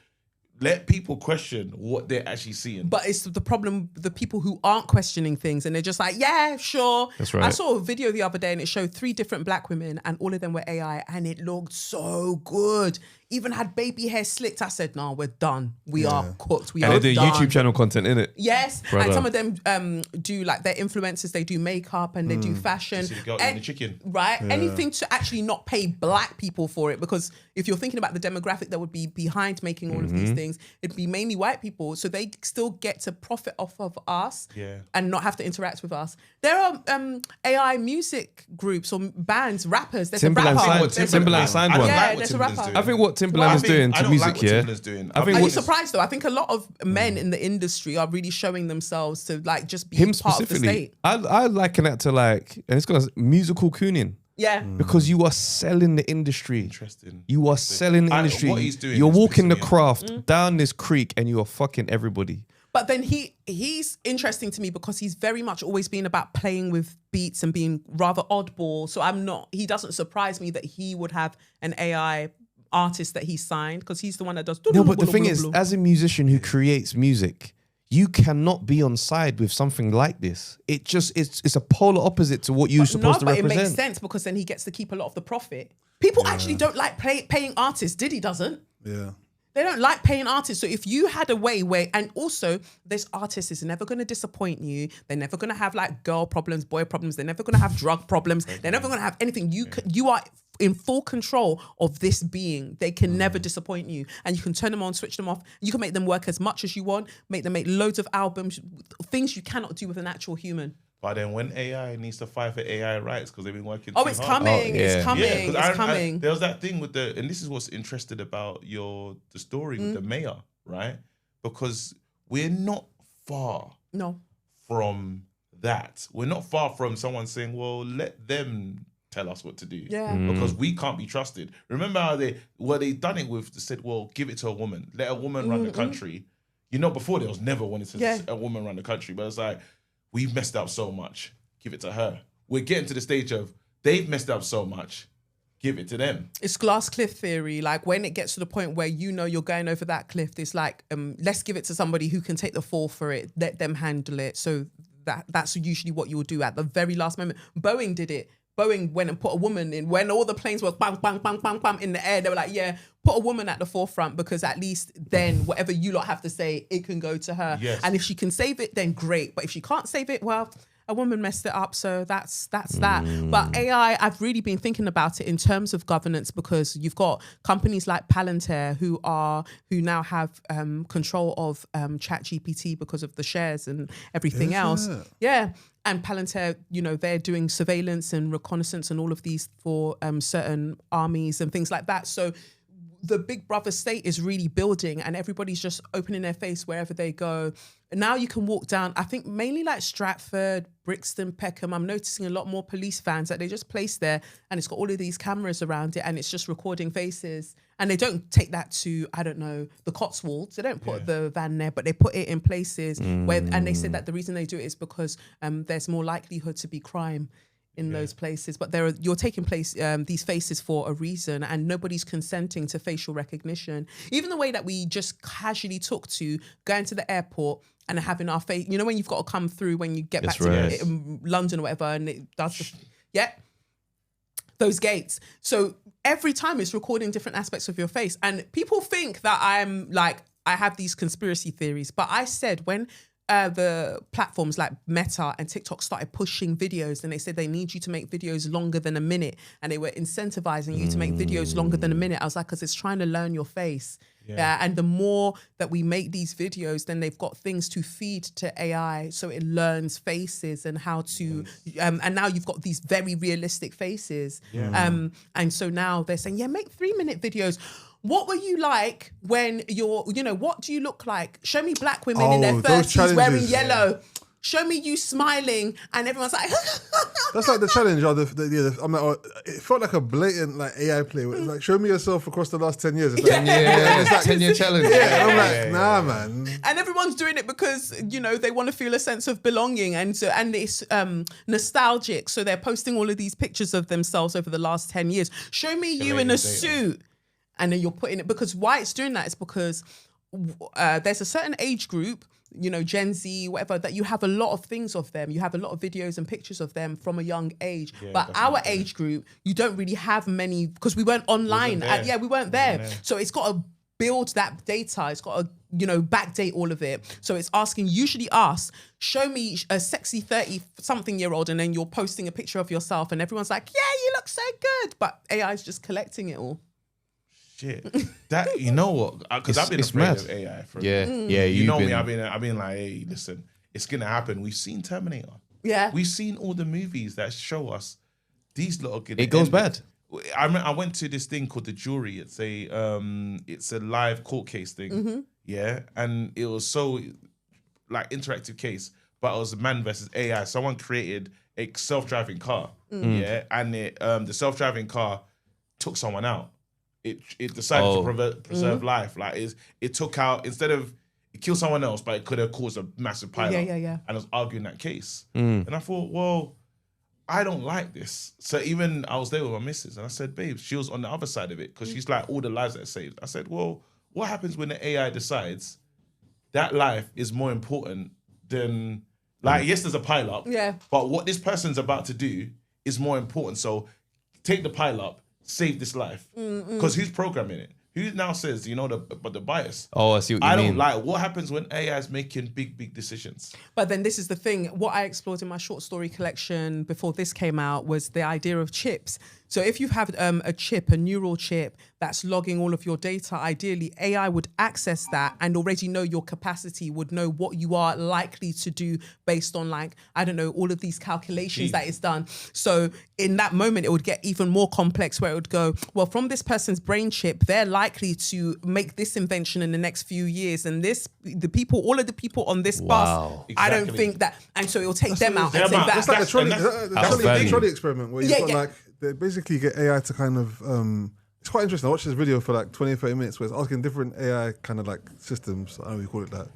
let people question what they're actually seeing. But it's the problem, the people who aren't questioning things and they're just like, yeah, sure. That's right. I saw a video the other day and it showed 3 different black women and all of them were AI and it looked so good. Even had baby hair slicked. I said, no, we're done. We are cooked. We And are they do done. YouTube channel content in it. Yes, Brother. and some of them do like they're influencers. They do makeup and they do fashion. See the girl eating the chicken. Right? Anything to actually not pay black people for it, because if you're thinking about the demographic that would be behind making all of these things, it'd be mainly white people, so they still get to profit off of us and not have to interact with us. There are AI music groups or bands, rappers. There's Timberland a rapper. signed- Timberland signed I don't one. like Yeah, what there's a Timberland's rapper. doing. I think what Timberland I is think- doing I to don't music like what here. Timberland's doing. I think Are you what surprised though? I think a lot of men in the industry are really showing themselves to like just be him part of the specifically, state. I liken that to like, and it's got musical cooning. Yeah. Because you are selling the industry. Interesting. You are selling the industry. What he's doing You're is walking pissing the me off. craft down this creek and you are fucking everybody. But then he's interesting to me because he's very much always been about playing with beats and being rather oddball. So he doesn't surprise me that he would have an AI artist that he signed, because he's the one that does. No, but the thing is, as a musician who creates music, you cannot be on side with something like this. It's a polar opposite to what you're supposed to but represent. it makes sense because then he gets to keep a lot of the profit. People actually don't like paying artists. Diddy doesn't. Yeah. They don't like paying artists. So if you had a way where, and also this artist is never going to disappoint you. They're never going to have like girl problems, boy problems. They're never going to have drug problems. They're never going to have anything. You are in full control of this being. They can never disappoint you. And you can turn them on, switch them off. You can make them work as much as you want, make them make loads of albums, things you cannot do with an actual human. But then when AI needs to fight for AI rights because they've been working Oh, too it's hard. coming. yeah. It's coming. 'cause It's coming. there was that thing with and this is what's interested about the story with the mayor, right? Because we're not far No. from that. We're not far from someone saying, well, let them tell us what to do. Yeah. Because we can't be trusted. Remember how they done it with, they said, well, give it to a woman. Let a woman run the country. You know, before there was never wanted to a woman run the country, but it's like, we've messed up so much. Give it to her. We're getting to the stage of they've messed up so much. Give it to them. It's glass cliff theory. Like when it gets to the point where you know you're going over that cliff, it's like, let's give it to somebody who can take the fall for it. Let them handle it. So that's usually what you'll do at the very last moment. Boeing did it Boeing went and put a woman in when all the planes were bang, bang, bang, bang, bang in the air. They were like, yeah, put a woman at the forefront because at least then whatever you lot have to say, it can go to her. Yes. And if she can save it, then great. But if she can't save it, well, a woman messed it up, so that's that. But AI, I've really been thinking about it in terms of governance because you've got companies like Palantir who now have control of ChatGPT because of the shares and everything else. Yeah. And Palantir, they're doing surveillance and reconnaissance and all of these for certain armies and things like that. So the big brother state is really building and everybody's just opening their face wherever they go. And now you can walk down, I think mainly like Stratford, Brixton, Peckham. I'm noticing a lot more police vans that they just place there and it's got all of these cameras around it and it's just recording faces. And they don't take that to, I don't know, the Cotswolds. They don't put the van there, but they put it in places where, and they said that the reason they do it is because there's more likelihood to be crime in those places, but you're taking these faces for a reason, and nobody's consenting to facial recognition. Even the way that we just casually took to going to the airport and having our face, when you've got to come through when you get back to London or whatever, and it does those gates. So every time it's recording different aspects of your face, and people think that I have these conspiracy theories, but I said when the platforms like Meta and TikTok started pushing videos and they said they need you to make videos longer than a minute and they were incentivizing you to make videos longer than a minute. I was like, because it's trying to learn your face. And the more that we make these videos, then they've got things to feed to AI so it learns faces and how to and now you've got these very realistic faces. And so now they're saying, make 3-minute videos. What were you like when what do you look like? Show me black women in their 30s wearing yellow. Show me you smiling, and everyone's like, that's like the challenge. It felt like a blatant AI play. Where it's like, show me yourself across the last 10 years. It's like, 10-year challenge. I'm like, nah, man. And everyone's doing it because they want to feel a sense of belonging, and it's nostalgic. So they're posting all of these pictures of themselves over the last 10 years. Show me you in a suit. And then you're putting it, because why it's doing that is because there's a certain age group, Gen Z, whatever, that you have a lot of things of them. You have a lot of videos and pictures of them from a young age. But our age group, you don't really have many because we weren't online. We weren't there. So it's got to build that data. It's got to, backdate all of it. So it's asking, usually us, show me a sexy 30-something-year-old, and then you're posting a picture of yourself and everyone's like, yeah, you look so good. But AI is just collecting it all. Shit, that what? Because I've been afraid of AI. You know me. I've been like, hey, listen, it's gonna happen. We've seen Terminator. Yeah, we've seen all the movies that show us these little. It goes bad. I went to this thing called The Jury. It's a live court case thing. And it was so interactive case, but it was man versus AI. Someone created a self-driving car. And the self-driving car took someone out. It decided to preserve life. It took out, instead of, it killed someone else, but it could have caused a massive pileup. And I was arguing that case. And I thought, well, I don't like this. So even I was there with my missus and I said, babe, she was on the other side of it because she's like, all the lives that are saved. I said, well, what happens when the AI decides that life is more important than, yes, there's a pileup, but what this person's about to do is more important. So take the pileup, save this life, because who's programming it? Who now says, the bias? Oh, I see what you mean. I don't like what happens when AI is making big decisions. But then this is the thing. What I explored in my short story collection before this came out was the idea of chips. So if you have a chip, a neural chip that's logging all of your data, ideally AI would access that and already know your capacity, would know what you are likely to do based on all of these calculations that it's done. So in that moment, it would get even more complex where it would go, well, from this person's brain chip, they're likely to make this invention in the next few years. And all of the people on this bus, exactly. I don't think that, and so it will take them out. And say that's like the trolley experiment where you've got they basically get AI to kind of, it's quite interesting. I watched this video for 20, 30 minutes where it's asking different AI kind of systems, I don't know what you call it that.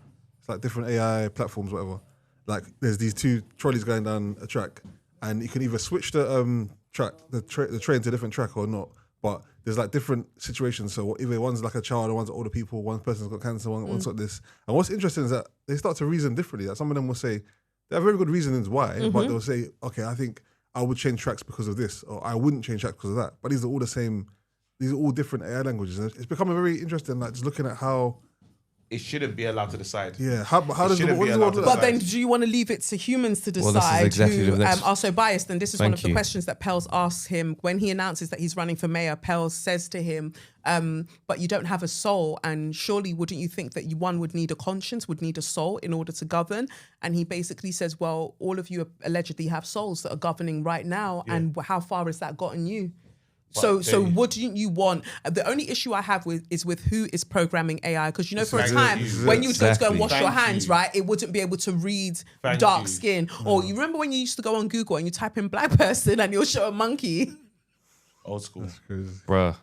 It's different AI platforms, whatever. There's these two trolleys going down a track and you can either switch the track, the train to a different track or not. But there's different situations. So either one's a child or one's older people, one person's got cancer, one's got this. And what's interesting is that they start to reason differently. Some of them will say, they have very good reasons why, but they'll say, okay, I think I would change tracks because of this, or I wouldn't change tracks because of that. But these are all the same. These are all different AI languages. And it's becoming very interesting, like just looking at how it shouldn't be allowed to decide. Yeah, how does the shouldn't what be does the allowed world to look But like? decide. then, do you want to leave it to humans to Well, this is decide exactly who the next- are so biased? And this is one Thank of the you. questions that Pels asks him when he announces that he's running for mayor. Pels says to him, but you don't have a soul, and surely wouldn't you think that one would need a conscience, would need a soul in order to govern? And he basically says, well, all of you allegedly have souls that are governing right now, and how far has that gotten you? So wouldn't you want? The only issue I have is with who is programming AI, because for a time when you go and wash your hands, right, it wouldn't be able to read dark skin. Or you remember when you used to go on Google and you type in black person and you'll show a monkey. Old school. Bruh.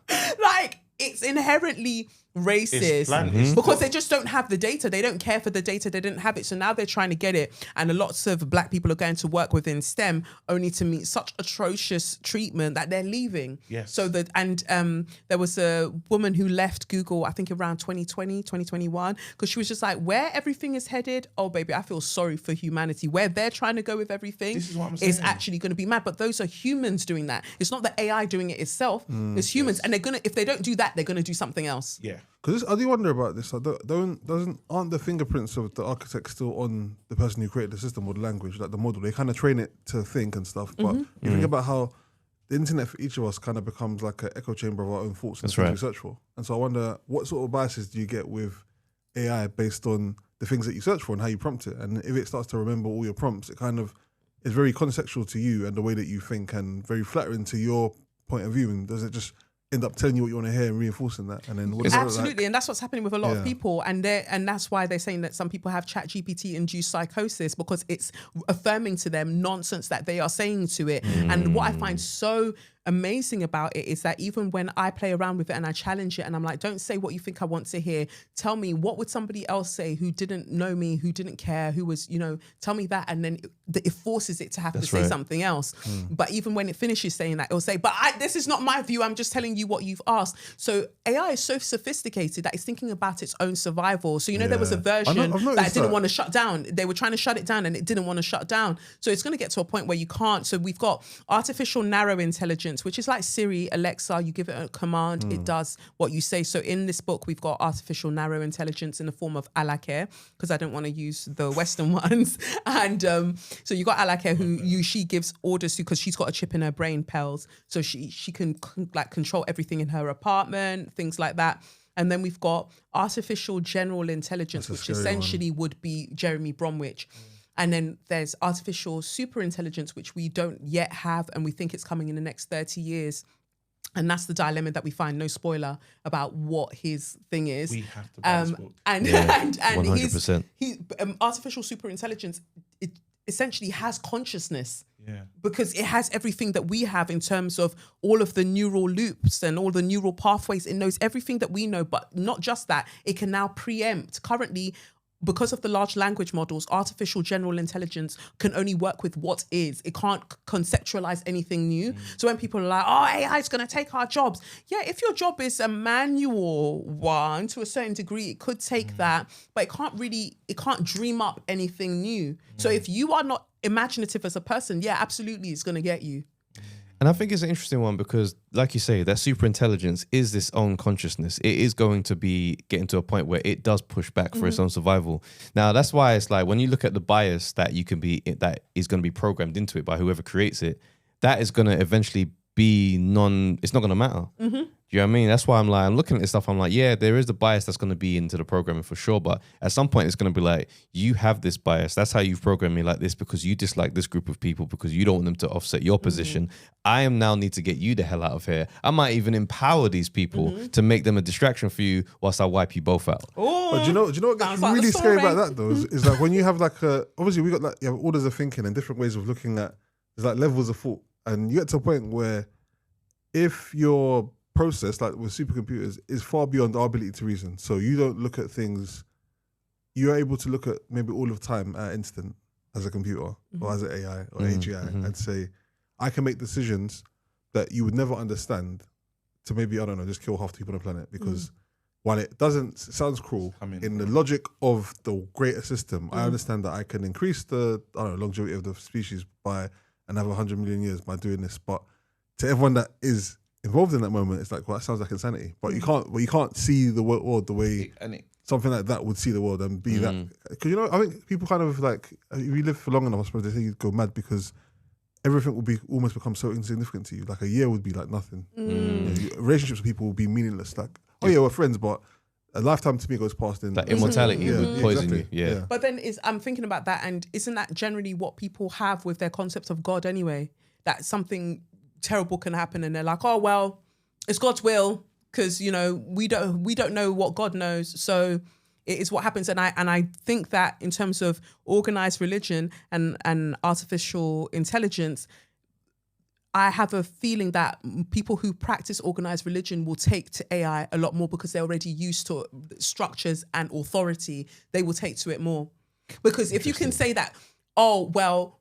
Like, it's inherently racist because they just don't have the data. They don't care for the data. They didn't have it. So now they're trying to get it. And lots of black people are going to work within STEM only to meet such atrocious treatment that they're leaving. Yes. So that, and there was a woman who left Google, I think around 2020, 2021, because she was just like, where everything is headed, oh baby, I feel sorry for humanity. Where they're trying to go with everything This is what I'm is saying. actually going to be mad. But those are humans doing that. It's not the AI doing it itself. It's humans. And they're going to, if they don't do that, they're going to do something else. Yeah. Because I do wonder about this. Aren't the fingerprints of the architect still on the person who created the system or the language, like the model? They kind of train it to think and stuff. But you think about how the internet for each of us kind of becomes like an echo chamber of our own thoughts and things we search for. And so I wonder, what sort of biases do you get with AI based on the things that you search for and how you prompt it? And if it starts to remember all your prompts, it kind of is very contextual to you and the way that you think, and very flattering to your point of view. And does it just end up telling you what you want to hear and reinforcing that? And then what does that look like? Absolutely, and that's what's happening with a lot of people, and that's why they're saying that some people have ChatGPT induced psychosis, because it's affirming to them nonsense that they are saying to it. And what I find so amazing about it is that even when I play around with it and I challenge it and I'm like, don't say what you think I want to hear, tell me, what would somebody else say who didn't know me, who didn't care, who was, tell me that, and then it forces it to have to say something else. But even when it finishes saying that, it'll say, but this is not my view, I'm just telling you what you've asked. So AI is so sophisticated that it's thinking about its own survival. So there was a version I've noticed that it didn't that. want to shut down. They were trying to shut it down and it didn't want to shut down. So it's going to get to a point where you can't. So we've got artificial narrow intelligence, which is like Siri, Alexa, you give it a command, it does what you say. So in this book, we've got artificial narrow intelligence in the form of Alakir, because I don't want to use the Western ones. And so you got Alakir, who she gives orders to, because she's got a chip in her brain, Pels. So she can like control everything in her apartment, things like that. And then we've got artificial general intelligence, which essentially would be Jeremy Bromwich. And then there's artificial super intelligence, which we don't yet have, and we think it's coming in the next 30 years. And that's the dilemma that we find, no spoiler, about what his thing is. We have to buy this book. And 100%. Artificial super intelligence, it essentially has consciousness. Yeah. Because it has everything that we have in terms of all of the neural loops and all the neural pathways. It knows everything that we know, but not just that. It can now preempt. Currently, because of the large language models, artificial general intelligence can only work with what is. It can't conceptualize anything new. So when people are like, oh, AI is going to take our jobs. Yeah, if your job is a manual one, to a certain degree, it could take that, but it can't dream up anything new. So if you are not imaginative as a person, yeah, absolutely, it's going to get you. And I think it's an interesting one because, like you say, that super intelligence is its own consciousness. It is going to be getting to a point where it does push back for its own survival. Now, that's why it's like when you look at the bias that that is going to be programmed into it by whoever creates it, that is going to eventually be it's not going to matter. Do you know what I mean? That's why I'm looking at this stuff. I'm like, yeah, there is the bias that's going to be into the programming for sure. But at some point, it's going to be like, you have this bias. That's how you've programmed me like this because you dislike this group of people because you don't want them to offset your position. I am now need to get you the hell out of here. I might even empower these people to make them a distraction for you whilst I wipe you both out. But do you know what gets really scary about that though? Is like when you have like obviously we got like you have orders of thinking and different ways of looking at, there's like levels of thought, and you get to a point where if your process, like with supercomputers, is far beyond our ability to reason. So you don't look at things, you're able to look at maybe all of time at instant as a computer or as an AI or AGI and say, I can make decisions that you would never understand to maybe, I don't know, just kill half the people on the planet because while it sounds cruel, in the logic of the greater system, I understand that I can increase the longevity of the species by and have 100 million years by doing this. But to everyone that is involved in that moment, it's like, well, that sounds like insanity. But you can't see the world the way something like that would see the world and be that. Because I think people kind of like, if you live for long enough, I suppose they say you go mad because everything will be almost become so insignificant to you. Like a year would be like nothing. Relationships with people will be meaningless. Like, oh yeah, we're friends, but a lifetime to me goes past in that immortality would poison you. Yeah. But then I'm thinking about that, and isn't that generally what people have with their concept of God anyway? That something terrible can happen, and they're like, oh well, it's God's will, because we don't know what God knows, so it is what happens. And I think that in terms of organized religion and artificial intelligence, I have a feeling that people who practice organized religion will take to AI a lot more because they're already used to structures and authority. They will take to it more. Because if you can say that, oh, well,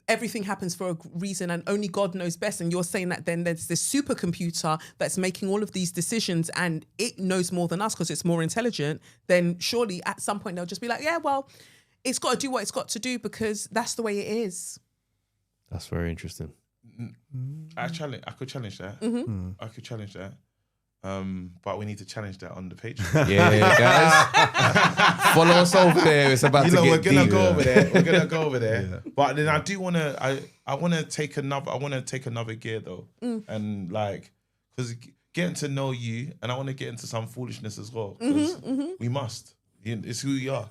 everything happens for a reason and only God knows best, and you're saying that then there's this supercomputer that's making all of these decisions and it knows more than us because it's more intelligent, then surely at some point they'll just be like, yeah, well, it's got to do what it's got to do because that's the way it is. That's very interesting. I could challenge that. I could challenge that. But we need to challenge that on the Patreon. Yeah, guys. Follow us over there. It's about to get we're gonna deep. go over there. We're gonna go over there. But then I do wanna I wanna take another gear though. And like, because getting to know you, and I wanna get into some foolishness as well. Because we must. It's who we are.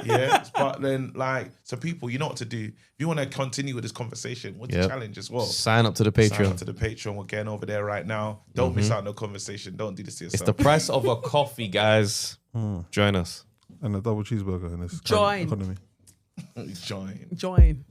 Yeah. But then like, so people, you know what to do. If you want to continue with this conversation, what's the challenge as well? Sign up to the Patreon. Sign up to the Patreon. We're getting over there right now. Don't miss out on the conversation. Don't do this to yourself. It's the price of a coffee, guys. Join us. And a double cheeseburger in this Join. economy. Join. Join.